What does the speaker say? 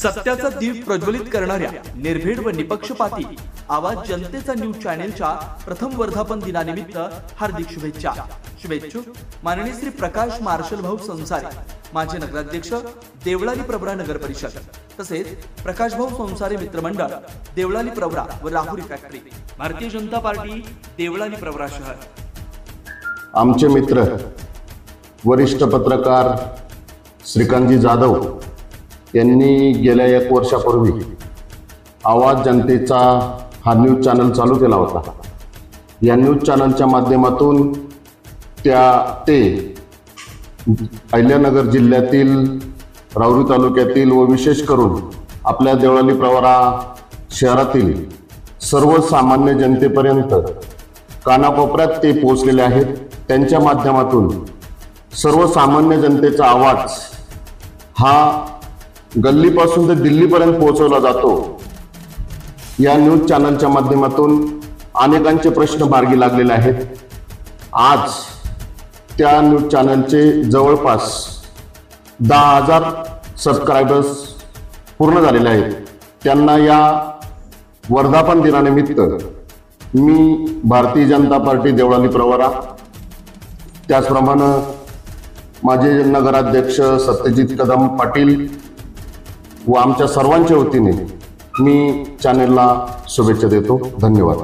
सत्याचा दीप प्रज्वलित करणाऱ्या निर्भीड व निपक्षपाती आवाज जनतेचा न्यूज चॅनेलच्या प्रथम वर्धापन दिनानिमित्त हार्दिक शुभेच्छा। शुभेच्छुक माननीय श्री प्रकाश मार्शल भाऊ संसारे, माजी नगराध्यक्ष देवळाली प्रवरा नगर परिषद, तसेच प्रकाश भाऊ संसारे मित्रमंडळ देवळाली प्रवरा व राहुरी फॅक्टरी, भारतीय जनता पार्टी देवळाली प्रवरा शहर। आमचे मित्र वरिष्ठ पत्रकार श्रीकांतजी जाधव यांनी गेल्या 1 वर्षापूर्वी आवाज जनतेचा हा न्यूज चॅनल चालू केला होता। या न्यूज चॅनलच्या माध्यमातून ते अहिल्यानगर जिल्ह्यातील राहुरी तालुक्यातील व विशेष करून आपल्या देवळाली प्रवरा शहरातील सर्वसामान्य जनतेपर्यंत कानाकोपऱ्यात ते पोहोचलेले आहेत। त्यांच्या माध्यमातून सर्वसामान्य जनतेचा आवाज हा गल्लीपासून ते दिल्लीपर्यंत पोहोचवला जातो। या न्यूज चॅनलच्या माध्यमातून अनेकांचे प्रश्न मार्गी लागलेले आहेत। आज त्या न्यूज चॅनलचे जवळपास 10,000 सबस्क्रायबर्स पूर्ण झालेले आहेत। त्यांना या वर्धापन दिनानिमित्त मी भारतीय जनता पार्टी देवळाली प्रवरा, त्याचप्रमाणे माझे नगराध्यक्ष सत्यजित कदम पाटील व आमच्या सर्वांच्या वतीने मी चॅनेलला शुभेच्छा देतो। धन्यवाद।